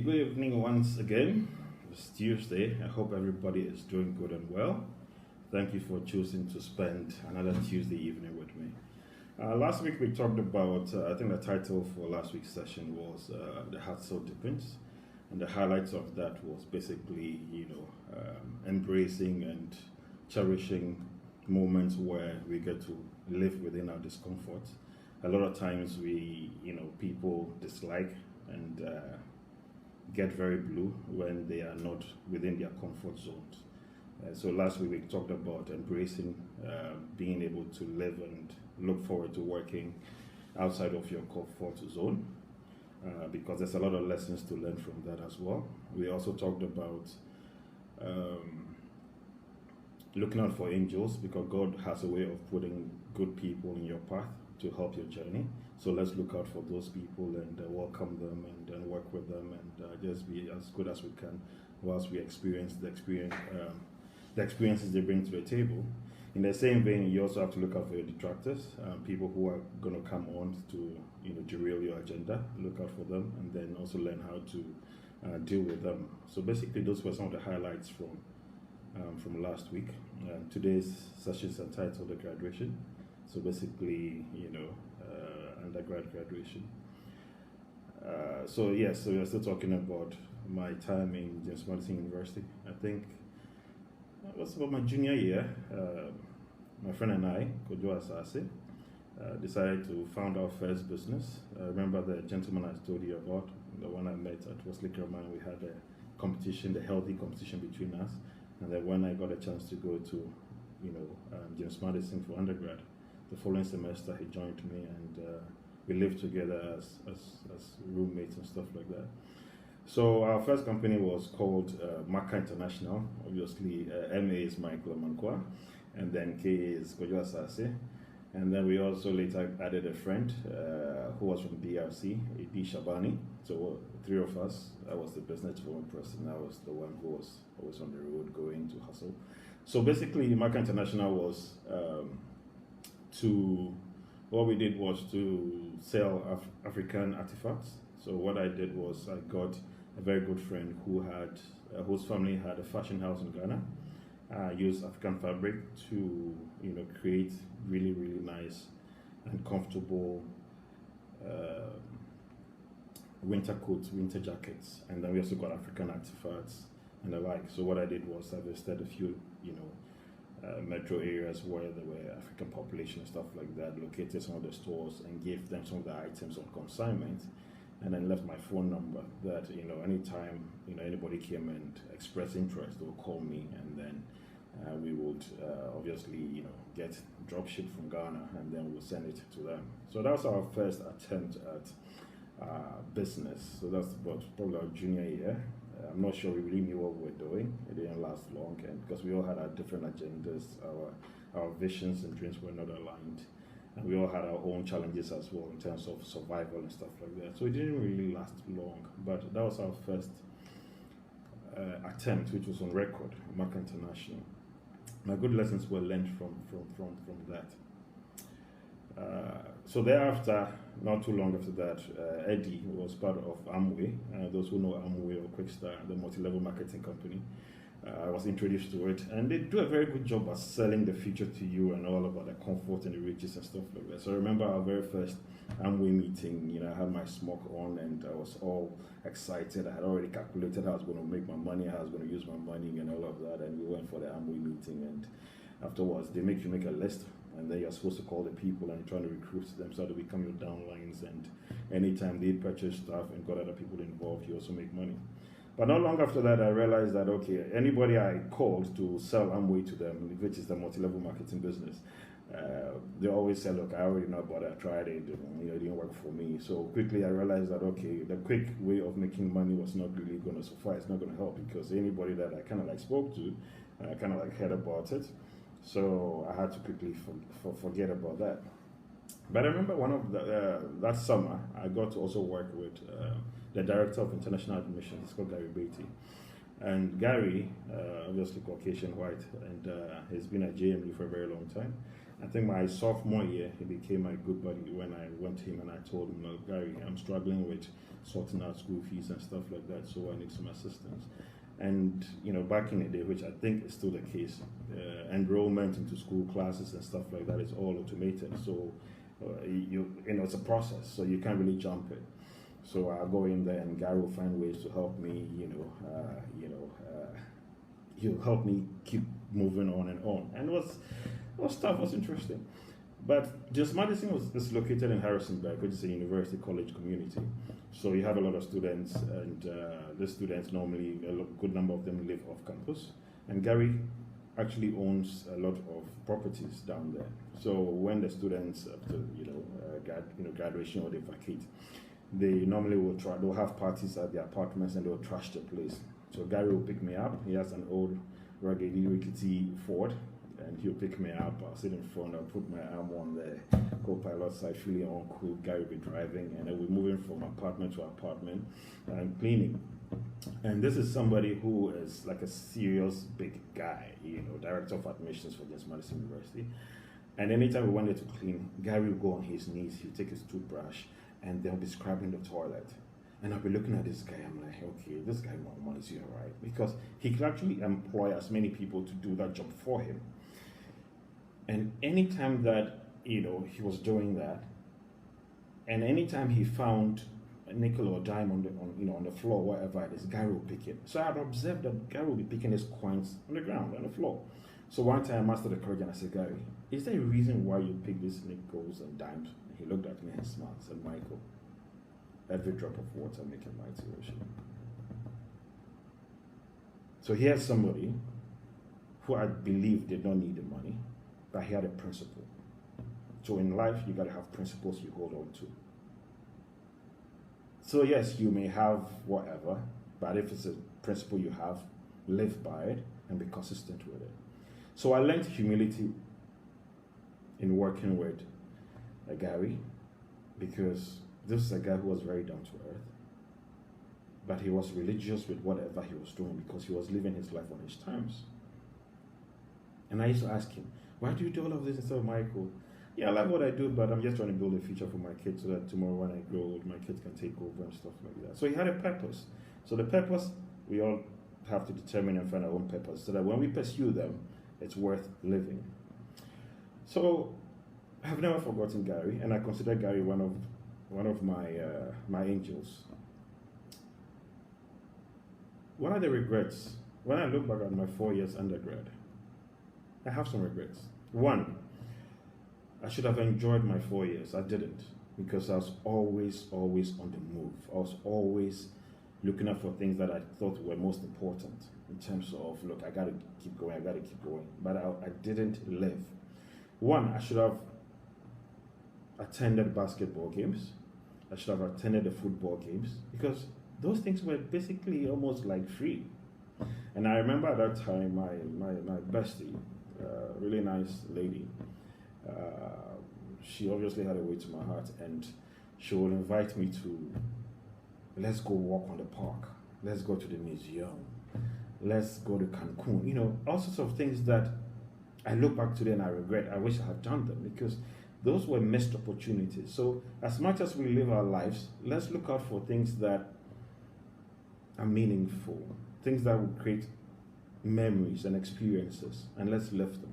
good evening once again. It's Tuesday. I hope everybody is doing good and well. Thank you for choosing to spend another Tuesday evening with me. Last week we talked about, I think the title for last week's session was The Heart So Deepens. And the highlights of that was basically, embracing and cherishing moments where we get to live within our discomfort. A lot of times people dislike and get very blue when they are not within their comfort zones. So last week we talked about embracing being able to live and look forward to working outside of your comfort zone because there's a lot of lessons to learn from that as well. We also talked about looking out for angels because God has a way of putting good people in your path to help your journey. So let's look out for those people and welcome them and work with them and just be as good as we can whilst we experience the experiences they bring to the table. In the same vein, you also have to look out for your detractors, people who are going to come on to derail your agenda. Look out for them and then also learn how to deal with them. So basically, those were some of the highlights from last week. Today's session is entitled The Graduation. So basically, undergrad graduation. So we're still talking about my time in James Madison University. I think it was about my junior year. My friend and I, Kojo Asase, decided to found our first business. I remember the gentleman I told you about, the one I met at Wesley Kerman. We had a competition, the healthy competition between us. And then when I got a chance to go to, James Madison for undergrad, the following semester he joined me and we lived together as roommates and stuff like that. So our first company was called Maka International. Obviously, MA is Michael Amankwa, and then K is Kojo Asase. And then we also later added a friend who was from DRC, Edi Shabani. So three of us, I was the business development person. I was the one who was always on the road going to hustle. So basically, Maka International was what we did was to sell African artifacts. So what I did was I got a very good friend whose family had a fashion house in Ghana, used African fabric to create really, really nice and comfortable winter coats, winter jackets, and then we also got African artifacts and the like. So what I did was I visited a few metro areas where there were African population and stuff like that, located some of the stores and gave them some of the items on consignment, and then left my phone number that anytime anybody came and expressed interest, they would call me, and then we would obviously get drop ship from Ghana and then we'll send it to them. So that was our first attempt at business. So that's about probably our junior year. I'm not sure we really knew what we were doing. It didn't last long, and because we all had our different agendas, our visions and dreams were not aligned, and we all had our own challenges as well in terms of survival and stuff like that. So it didn't really last long, but that was our first attempt, which was on record, Maka International. My good lessons were learned from that. So thereafter, not too long after that, Eddie was part of Amway. Those who know Amway or Quickstar, the multi-level marketing company, I was introduced to it, and they do a very good job at selling the future to you and all about the comfort and the riches and stuff like that. So I remember our very first Amway meeting. I had my smock on and I was all excited. I had already calculated how I was going to make my money, how I was going to use my money and all of that, and we went for the Amway meeting, and afterwards they make you make a list. And then you're supposed to call the people and you're trying to recruit them so they become your downlines. And anytime they purchase stuff and got other people involved, you also make money. But not long after that, I realized that, okay, anybody I called to sell Amway to them, which is the multi-level marketing business, they always say, look, I already know about it, I tried it, it didn't work for me. So quickly I realized that, okay, the quick way of making money was not really going to suffice, not going to help, because anybody that I kind of spoke to, I kind of heard about it. So I had to quickly forget about that. But I remember one of that summer, I got to also work with the director of international admissions. It's called Gary Beatty. And Gary, obviously Caucasian white, and he's been at JMU for a very long time. I think my sophomore year, he became my good buddy when I went to him and I told him, "Look, Gary, I'm struggling with sorting out school fees and stuff like that, so I need some assistance." And back in the day, which I think is still the case, enrollment into school classes and stuff like that is all automated. So it's a process, so you can't really jump it. So I'll go in there and Gary will find ways to help me. He'll help me keep moving on and on. And it was tough, it was interesting. But just Madison is located in Harrisonburg, which is a university college community. So you have a lot of students, and the students normally, a good number of them live off campus. And Gary actually owns a lot of properties down there. So when the students, after graduation or they vacate, they normally they'll have parties at their apartments and they'll trash the place. So Gary will pick me up. He has an old raggedy rickety Ford, and he'll pick me up. I'll sit in front, I'll put my arm on the co-pilot side, feeling all cool. Gary will be driving, and then we're moving from apartment to apartment and cleaning. And this is somebody who is like a serious big guy, director of admissions for James Madison University. And anytime we wanted to clean, Gary will go on his knees, he'll take his toothbrush, and they'll be scrubbing the toilet. And I'll be looking at this guy, I'm like, okay, this guy is you all right? Because he could actually employ as many people to do that job for him. And anytime that, he was doing that, and anytime he found a nickel or dime on the floor, wherever it is, Gary will pick it. So I'd observed that Gary will be picking his coins on the ground, on the floor. So one time I mastered the courage and I said, Gary, is there a reason why you pick these nickels and dimes? And he looked at me and smiled and said, Michael, every drop of water makes a mighty ocean. So here's somebody who I believe did not need the money, but he had a principle. So in life, you got to have principles you hold on to. So yes, you may have whatever, but if it's a principle you have, live by it and be consistent with it. So I learned humility in working with Gary, because this is a guy who was very down to earth, but he was religious with whatever he was doing because he was living his life on his terms. And I used to ask him, why do you do all of this instead of Michael? Yeah, I like what I do, but I'm just trying to build a future for my kids so that tomorrow when I grow old, my kids can take over and stuff like that. So he had a purpose. So the purpose, we all have to determine and find our own purpose so that when we pursue them, it's worth living. So I've never forgotten Gary, and I consider Gary one of my angels. One of the regrets, when I look back at my 4 years undergrad, I have some regrets. One, I should have enjoyed my 4 years. I didn't, because I was always on the move. I was always looking out for things that I thought were most important in terms of, look, I got to keep going. But I didn't live. One, I should have attended basketball games. I should have attended the football games, because those things were basically almost like free. And I remember at that time, my bestie, really nice lady, she obviously had a way to my heart, and she would invite me to, let's go walk on the park, let's go to the museum, let's go to Cancun, all sorts of things that I look back today and I regret. I wish I had done them, because those were missed opportunities. So as much as we live our lives, let's look out for things that are meaningful, things that will create memories and experiences, and let's live them.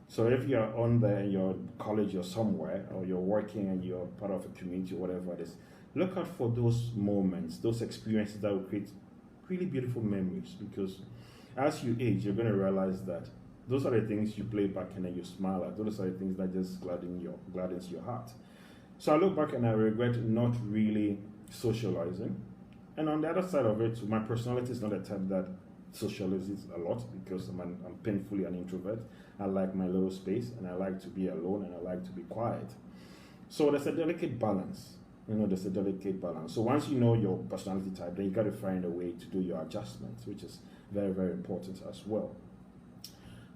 So if you're on there in your college or somewhere, or you're working and you're part of a community or whatever it is, look out for those moments, those experiences that will create really beautiful memories, because as you age, you're going to realize that those are the things you play back and then you smile at. Those are the things that just gladdens your heart. So I look back and I regret not really socializing. And on the other side of it, my personality is not a type that socializes a lot, because I'm painfully an introvert. I like my little space, and I like to be alone, and I like to be quiet. So there's a delicate balance. So once you know your personality type, then you got to find a way to do your adjustments, which is very, very important as well.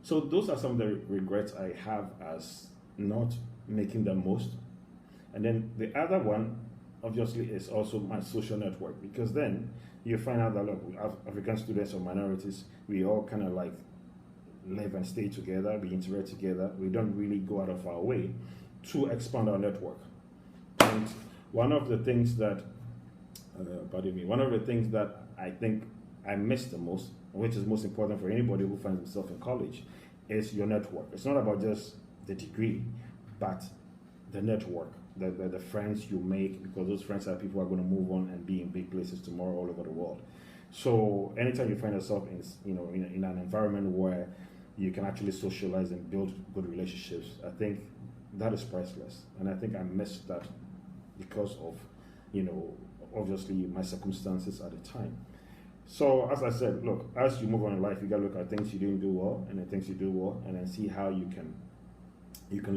So those are some of the regrets I have as not making the most. And then the other one, obviously, is also my social network, because then you find out that, look, African students or minorities, we all kind of like live and stay together, we interact together. We don't really go out of our way to expand our network. And one of the things that, one of the things that I think I miss the most, which is most important for anybody who finds himself in college, is your network. It's not about just the degree, but the network, the friends you make, because those friends are people who are going to move on and be in big places tomorrow all over the world. So anytime you find yourself in an environment where you can actually socialize and build good relationships, I think that is priceless. And I think I missed that because of, obviously my circumstances at the time. So as I said, look, as you move on in life, you gotta look at things you didn't do well and the things you do well, and then see how you can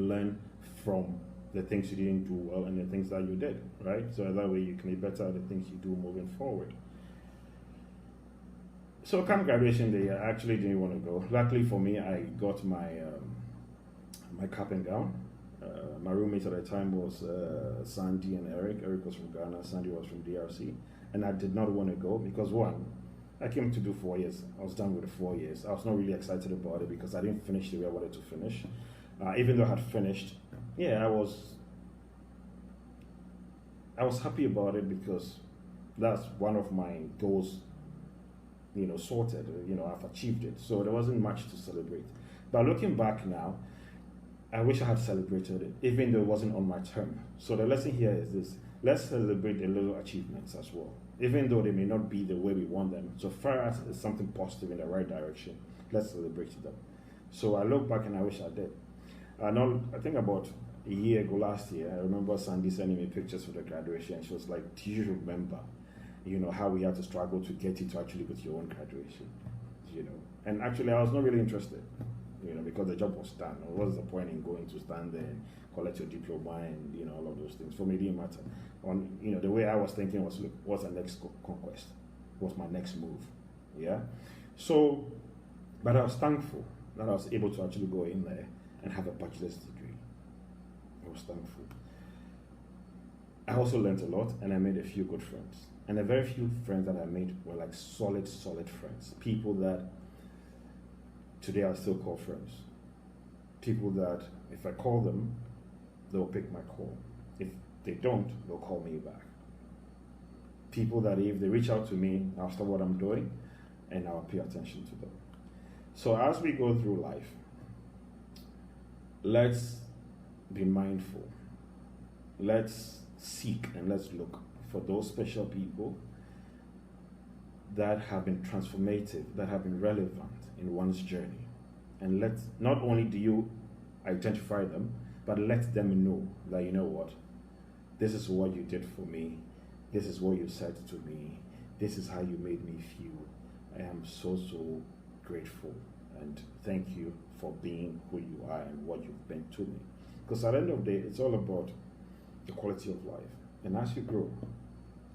learn from the things you didn't do well and the things that you did, right? So that way you can be better at the things you do moving forward. So come graduation day, I actually didn't want to go. Luckily for me, I got my my cap and gown. My roommates at the time was Sandy and Eric. Eric was from Ghana, Sandy was from DRC. And I did not want to go because, one, I came to do 4 years. I was done with the 4 years. I was not really excited about it because I didn't finish the way I wanted to finish. Even though I had finished, I was happy about it because that's one of my goals, sorted. I've achieved it. So there wasn't much to celebrate. But looking back now, I wish I had celebrated it, even though it wasn't on my term. So the lesson here is this: let's celebrate the little achievements as well, even though they may not be the way we want them. So far as it's something positive in the right direction, let's celebrate them. So I look back and I wish I did. I think about a year ago, last year, I remember Sandy sending me pictures for the graduation. She was like, do you remember, how we had to struggle to get you to actually go to your own graduation, And actually, I was not really interested. Because the job was done. What was the point in going to stand there and collect your diploma and, all of those things? For me, it didn't matter. The way I was thinking was, look, what's the next conquest? What's my next move? Yeah? So, but I was thankful that I was able to actually go in there and have a bachelor's degree. I was thankful. I also learned a lot and I made a few good friends. And the very few friends that I made were like solid friends. People that today I still call friends. People that if I call them, they'll pick my call. If they don't, they'll call me back. People that if they reach out to me after what I'm doing, and I'll pay attention to them. So as we go through life, let's be mindful. Let's seek and let's look for those special people that have been transformative, that have been relevant in one's journey. And not only do you identify them, but let them know that, what, this is what you did for me, this is what you said to me, this is how you made me feel. I am so grateful, and thank you for being who you are and what you've been to me. Because at the end of the day, it's all about the quality of life. And as you grow,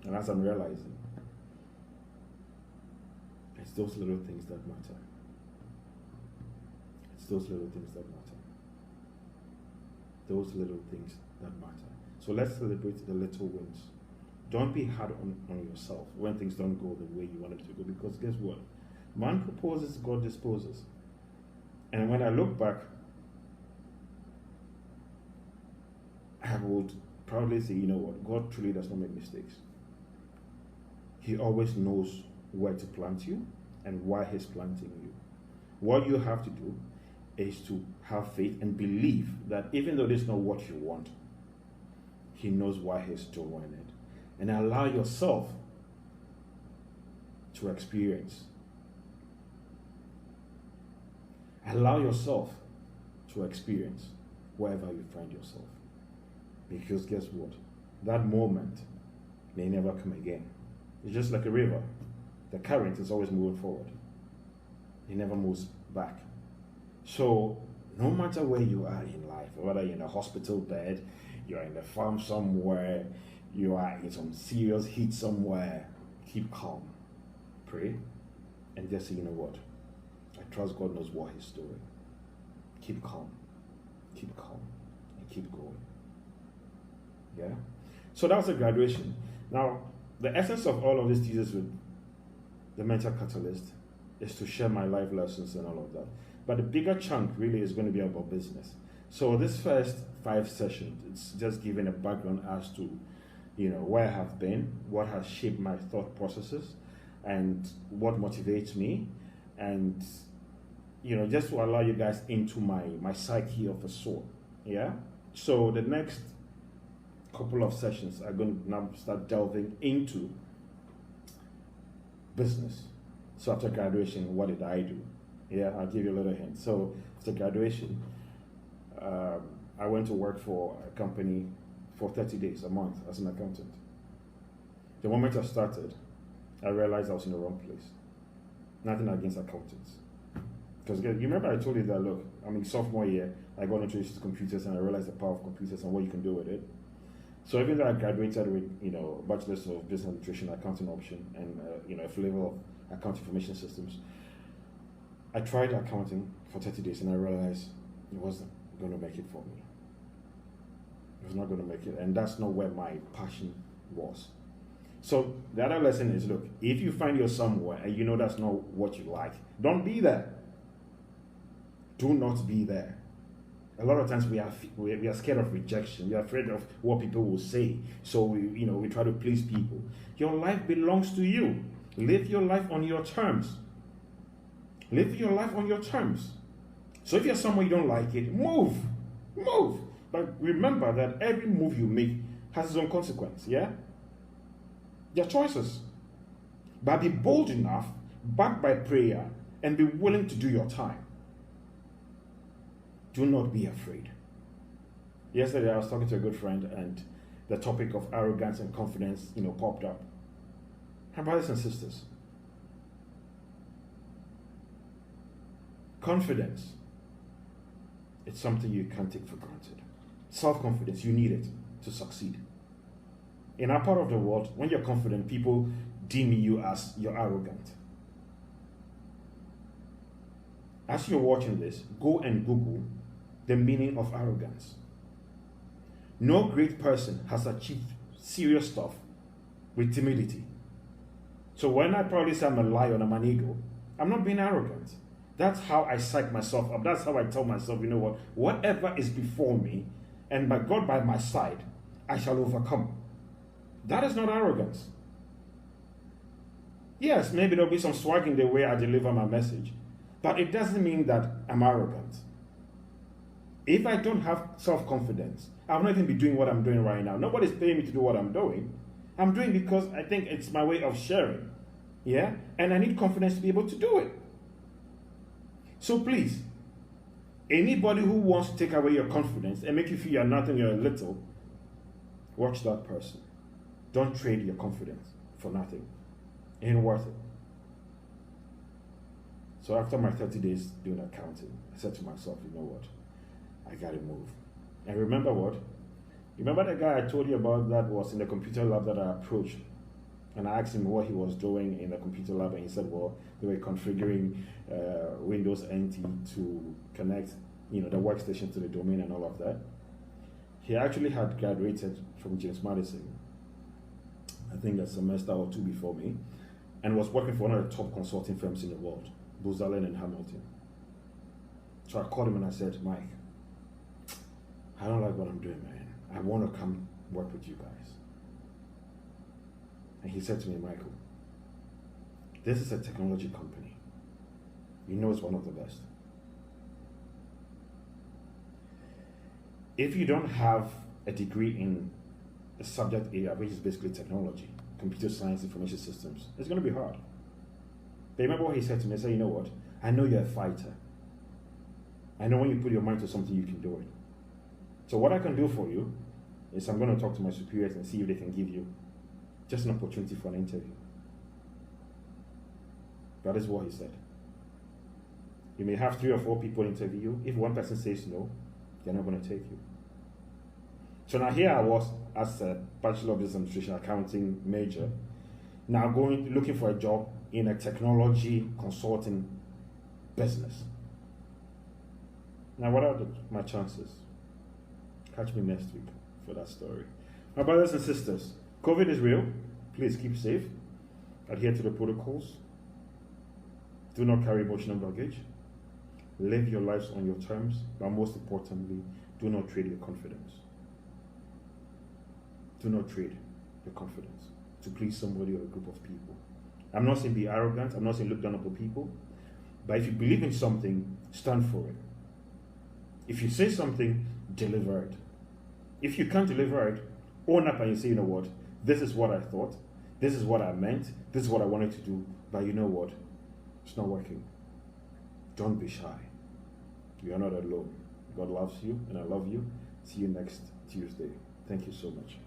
and as I'm realizing, it's those little things that matter. It's those little things that matter. Those little things that matter. So let's celebrate the little wins. Don't be hard on yourself when things don't go the way you want it to go, because guess what? Man proposes, God disposes. And when I look back, I would proudly say, what? God truly does not make mistakes. He always knows where to plant you and why he's planting you. What you have to do is to have faith and believe that even though this is not what you want, he knows why he's doing it. And allow yourself to experience. Allow yourself to experience wherever you find yourself. Because guess what? That moment may never come again. It's just like a river. The current is always moving forward. It never moves back. So no matter where you are in life, whether you're in a hospital bed, you're in a farm somewhere, you are in some serious heat somewhere, keep calm. Pray and just say, what? I trust God knows what he's doing. Keep calm, and keep going. Yeah? So that was the graduation. Now, the essence of all of this thesis with the mental catalyst is to share my life lessons and all of that. But the bigger chunk really is going to be about business. So this first 5 sessions, it's just giving a background as to, where I have been, what has shaped my thought processes, and what motivates me, and just to allow you guys into my psyche of a sort. Yeah. So the next couple of sessions are going to now start delving into business. So after graduation, what did I do? Yeah, I'll give you a little hint. So after graduation, I went to work for a company for 30 days, a month, as an accountant. The moment I started, I realized I was in the wrong place. Nothing against accountants. Because you remember I told you that, look, I'm in sophomore year, I got introduced to computers and I realized the power of computers and what you can do with it. So even though I graduated with, bachelor's of business administration, accounting option, and, a flavor of account information systems, I tried accounting for 30 days and I realized it wasn't going to make it for me. It was not going to make it, and that's not where my passion was. So the other lesson is, look, if you find you're somewhere and that's not what you like, don't be there. Do not be there. A lot of times we are scared of rejection. We are afraid of what people will say. So we try to please people. Your life belongs to you. Live your life on your terms. Live your life on your terms. So if you're somewhere you don't like it, move. But remember that every move you make has its own consequence, yeah? Your choices. But be bold enough, backed by prayer, and be willing to do your time. Do not be afraid. Yesterday I was talking to a good friend and the topic of arrogance and confidence, popped up. And brothers and sisters, confidence, it's something you can't take for granted. Self-confidence, you need it to succeed. In our part of the world, when you're confident, people deem you as you're arrogant. As you're watching this, go and Google the meaning of arrogance. No great person has achieved serious stuff with timidity. So when I probably say I'm a lion, I'm an eagle, I'm not being arrogant. That's how I psych myself up. That's how I tell myself, whatever is before me, and by God by my side, I shall overcome. That is not arrogance. Yes, maybe there'll be some swag in the way I deliver my message, but it doesn't mean that I'm arrogant. If I don't have self-confidence, I'll not even be doing what I'm doing right now. Nobody's paying me to do what I'm doing. I'm doing because I think it's my way of sharing. Yeah? And I need confidence to be able to do it. So please, anybody who wants to take away your confidence and make you feel you're nothing, you're a little, watch that person. Don't trade your confidence for nothing. It ain't worth it. So after my 30 days doing accounting, I said to myself, you know what? I gotta move. And remember what? Remember the guy I told you about that was in the computer lab that I approached? And I asked him what he was doing in the computer lab, and he said, well, they were configuring Windows NT to connect, the workstation to the domain and all of that. He actually had graduated from James Madison, I think a semester or 2 before me, and was working for one of the top consulting firms in the world, Booz Allen and Hamilton. So I called him and I said, Mike, I don't like what I'm doing, man. I want to come work with you guys. And he said to me, Michael, this is a technology company. It's one of the best. If you don't have a degree in a subject area, which is basically technology, computer science, information systems, it's going to be hard. But remember what he said to me? He said, you know what? I know you're a fighter. I know when you put your mind to something, you can do it. So what I can do for you is I'm going to talk to my superiors and see if they can give you just an opportunity for an interview. That is what he said. You may have 3 or 4 people interview you. If one person says no, they're not going to take you. So now here I was as a Bachelor of Business Administration accounting major, now looking for a job in a technology consulting business. Now what are my chances? Catch me next week for that story. My brothers and sisters, COVID is real. Please keep safe. Adhere to the protocols. Do not carry emotional baggage. Live your lives on your terms, but most importantly, do not trade your confidence. Do not trade your confidence to please somebody or a group of people. I'm not saying be arrogant, I'm not saying look down upon people, but if you believe in something, stand for it. If you say something, deliver it. If you can't deliver it, own up and you say, you know what, this is what I thought, this is what I meant, this is what I wanted to do, but you know what, it's not working. Don't be shy. You are not alone. God loves you, and I love you. See you next Tuesday. Thank you so much.